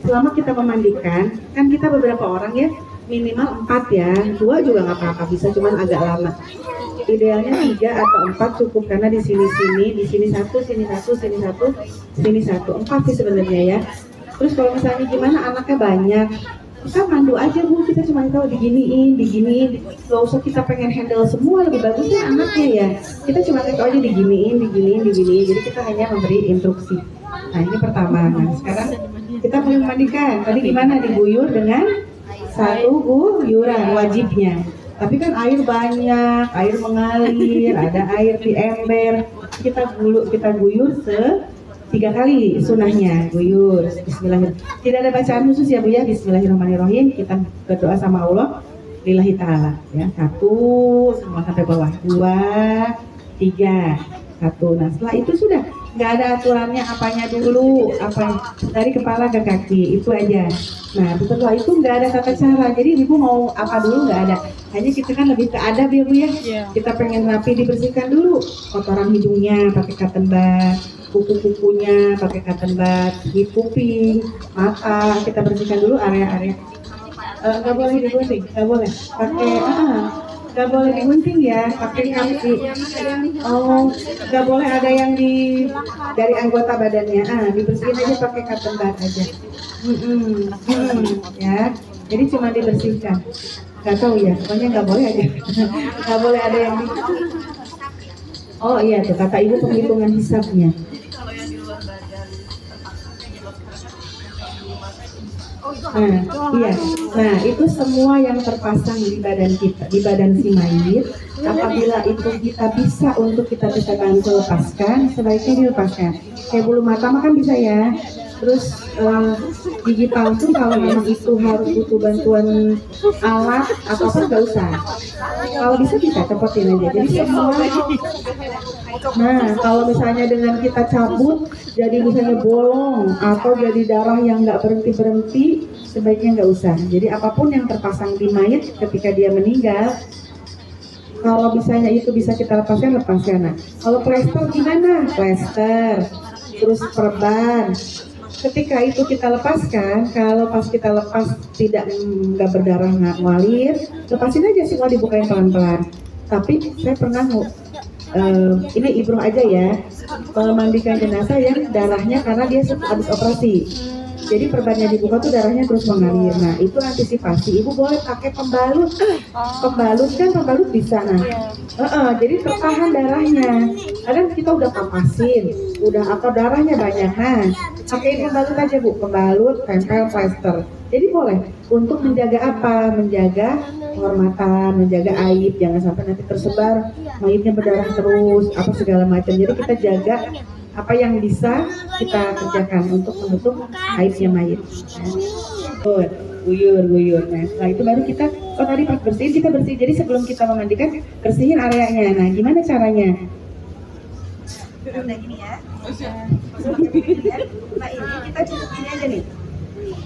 selama kita memandikan, kan kita beberapa orang ya, minimal 4 ya, 2 juga nggak apa-apa, bisa cuman agak lama. Idealnya 3 atau 4 cukup, karena di sini satu, sini satu, sini satu, sini satu, 4 sih sebenarnya ya. Terus kalau misalnya gimana anaknya banyak, kita mandu aja Bu, kita cuma tahu diginiin, gak usah kita pengen handle semua, lebih bagusnya anaknya ya. Kita cuma tahu aja diginiin, jadi kita hanya memberi instruksi. Nah ini pertama. Nah sekarang kita mau memandikan, tadi gimana, diguyur dengan 1 guyuran wajibnya. Tapi kan air banyak, air mengalir, ada air di ember, kita guyur 3 kali sunahnya, guyur bismillahirrahmanirrahim. Tidak ada bacaan khusus ya Bu ya, bismillahirrahmanirrahim, kita berdoa sama Allah lillahi ta'ala ya. 1 semua sampai bawah, 2, 3, 1. Nah setelah itu sudah nggak ada aturannya apanya dulu, apa dari kepala ke kaki, itu aja. Nah setelah itu nggak ada tata cara, jadi ibu mau apa dulu nggak ada, hanya kita kan lebih ke adab ya Bu ya. Kita pengen rapi, dibersihkan dulu kotoran hidungnya pakai cotton bud, kuku-kukunya pakai cotton bud, di kuping, mata kita bersihkan dulu area-area. Nggak boleh digunting, nggak boleh pakai nggak boleh digunting ya, pakai kaki. Oh, nggak boleh ada yang dari anggota badannya. Dibersihin aja pakai cotton bud aja. Ya, jadi cuma dibersihkan. Nggak tahu ya, pokoknya nggak boleh aja. Nggak boleh ada yang Oh iya tuh kata ibu penghitungan hisabnya. Iya. Nah, itu semua yang terpasang di badan kita, di badan si mayit, apabila itu kita bisa untuk kita bantu lepaskan, sebaiknya dilepaskan. Kayak bulu mata mah kan bisa ya. Terus gigi palsu kalau memang itu harus butuh bantuan alat atau apa nggak usah. Kalau bisa cepetin aja. Jadi semua. Nah, kalau misalnya dengan kita cabut, jadi misalnya bolong atau jadi darah yang nggak berhenti, sebaiknya nggak usah. Jadi apapun yang terpasang di mayat ketika dia meninggal, kalau misalnya itu bisa kita lepaskan. Nah, kalau plester gimana? Plester, terus perban. Ketika itu kita lepaskan, kalau pas kita lepas nggak berdarah, nggak ngalir, lepasin aja semua, dibukain pelan-pelan. Tapi saya pernah ini ibroh aja ya, memandikan jenazah yang darahnya karena dia habis operasi. Jadi perbannya dibuka tuh darahnya terus mengalir. Nah itu antisipasi. Ibu boleh pakai pembalut. Pembalut bisa. Nah, jadi tertahan darahnya. Kadang kita udah papasin, udah apa darahnya banyak. Nah, pakai pembalut aja Bu. Pembalut, tempel, plester. Jadi boleh untuk menjaga apa? Menjaga kehormatan, menjaga aib, jangan sampai nanti tersebar mayitnya berdarah terus, apa segala macam. Jadi kita jaga apa yang bisa kita kerjakan untuk menutup aibnya mayit. Guyur. Nah setelah itu baru kita, tadi pas bersihin kita bersih. Jadi sebelum kita memandikan, bersihin areanya. Nah gimana caranya? Udah gini ya. Nah ini kita cukup ini aja nih.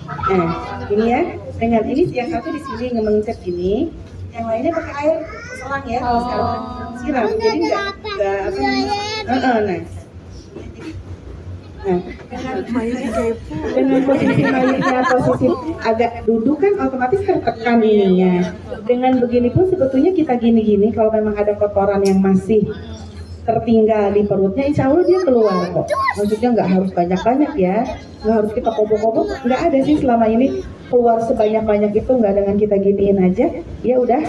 Nah ini ya, dengan ini yang satu di sini ngemencet ini, yang lainnya pakai air selang ya, siram. Jadi nggak nah, dengan posisi mayitnya posisi agak duduk kan otomatis tertekan ininya. Dengan begini pun sebetulnya kita gini-gini, kalau memang ada kotoran yang masih tertinggal di perutnya, insya Allah dia keluar kok. Maksudnya nggak harus banyak-banyak ya, nggak harus kita kobok-kobok, nggak ada sih selama ini keluar sebanyak-banyak itu, nggak dengan kita giniin aja, ya udah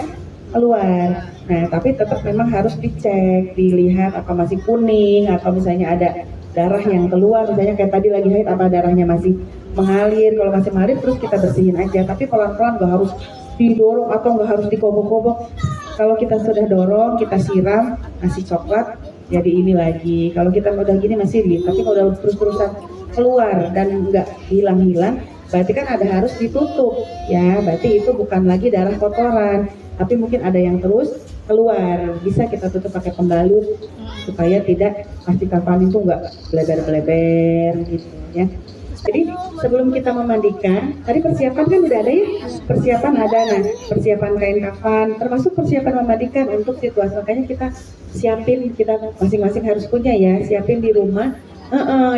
keluar. Nah tapi tetap memang harus dicek, dilihat apa masih kuning atau misalnya ada darah yang keluar, misalnya kayak tadi lagi haid apa darahnya masih mengalir. Kalau masih mengalir terus kita bersihin aja, tapi pelan-pelan, nggak harus didorong atau nggak harus dikobok-kobok. Kalau kita sudah dorong, kita siram, nasi coklat, jadi ini lagi. Kalau kita udah gini masih tapi kalau udah terus-terusan keluar dan nggak hilang-hilang, berarti kan ada harus ditutup ya. Berarti itu bukan lagi darah kotoran, tapi mungkin ada yang terus keluar. Bisa kita tutup pakai pembalut supaya tidak, pasti kapan itu nggak bleber-bleber gitu ya. Jadi sebelum kita memandikan, tadi persiapan kan udah ada ya, persiapan ada. Nah persiapan kain kafan, termasuk persiapan memandikan untuk situasi. Makanya kita siapin, kita masing-masing harus punya ya, siapin di rumah.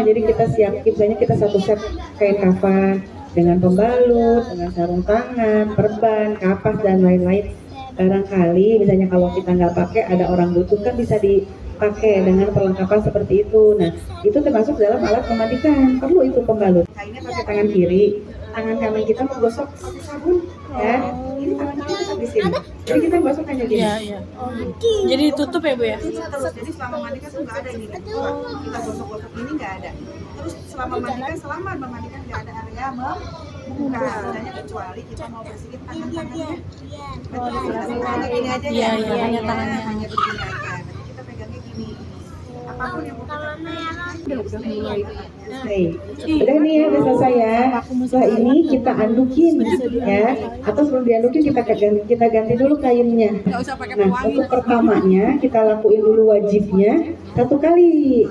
Jadi kita siapin, misalnya kita 1 set kain kafan, dengan pembalut, dengan sarung tangan, perban, kapas dan lain-lain. Barangkali misalnya kalau kita nggak pakai, ada orang butuh kan bisa dipakai dengan perlengkapan seperti itu. Nah, itu termasuk dalam alat memandikan. Perlu itu pembalut. Kainnya pakai tangan kiri, tangan kanan kita menggosok pakai sabun, ya. Ini tangan kita tetap di sini. Jadi kita gosok hanya gini. Iya, iya. Jadi ditutup ya Bu ya? Terus, jadi selama memandikan tuh nggak ada ini. Kita gosok-gosok ini nggak ada. Terus selama memandikan nggak ada area membuka. Hanya kecuali kita mau bersihin tangan-tangannya. Ini aja ya. Iya, hanya tangannya. Hanya begini aja. Nanti kita pegangnya gini. Apapun yang mau kita mulai. Udah nih ya, udah selesai ya. Setelah ini kita andukin ya. Atau sebelum diandukin kita ganti dulu kainnya. Nah, untuk pertamanya kita lakuin dulu wajibnya satu kali.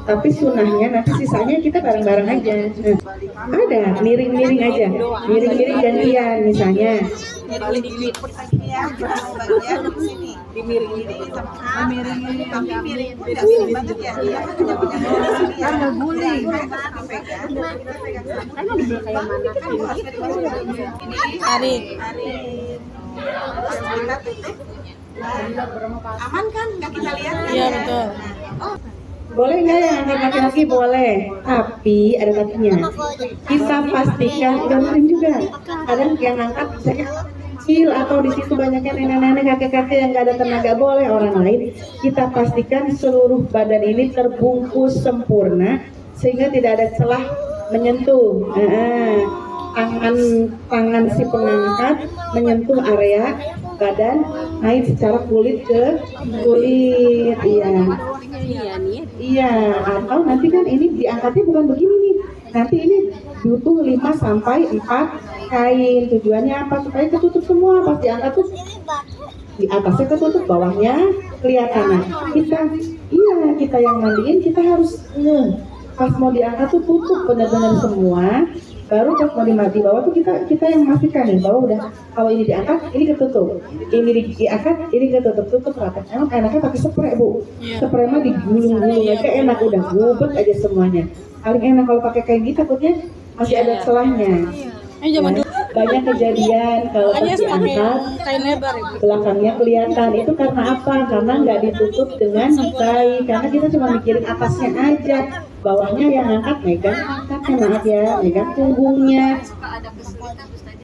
Tapi sunahnya nanti sisanya kita bareng-bareng aja. Nah, ada miring-miring anya, miring-miring gantian misalnya. Paling dilipet ini ya, bagian sini, dimiring-miring sama miring-miring, tapi miring pun nggak miring banget ya, dia kan hanya punya sini ya, nggak guling, kita pegang ini Tarik. kita tutup, aman kan, nggak kita lihat kan? Iya betul. Boleh nggak yang angkat laki-laki? Boleh, tapi ada tapinya. Kita pastikan dengerin juga. Kadang yang angkat misalnya kecil atau di situ banyaknya nenek-nenek, kakek-kakek yang nggak ada tenaga, boleh orang lain. Kita pastikan seluruh badan ini terbungkus sempurna sehingga tidak ada celah menyentuh. Tangan si pengangkat menyentuh area badan, naik secara kulit ke kulit. Iya, atau nanti kan ini diangkatnya bukan begini nih. Nanti ini butuh 5 sampai 4 kain. Tujuannya apa? Supaya ketutup semua. Pas diangkat tuh di atasnya ketutup, bawahnya kelihatan. Nah, kita yang mandiin, kita harus pas mau diangkat tuh tutup benar-benar semua. Baru pas mau dimati bawah tuh kita yang memastikan nih bahwa udah, kalau ini diangkat ini ketutup, ini diangkat ini tutup rata. Emang enaknya pakai spray Bu. Spray mah digulung-gulung aja enak, udah gubet aja semuanya. Paling enak kalau pakai kayak gitu, takutnya masih ada celahnya. Banyak kejadian kalau pas diangkat Kain lebar ya Bu. belakangnya kelihatan. Itu karena apa? Karena nggak ditutup dengan baik. Karena kita cuma mikirin atasnya aja, bawahnya yang angkat megang angkatnya, maaf ya, megang punggungnya.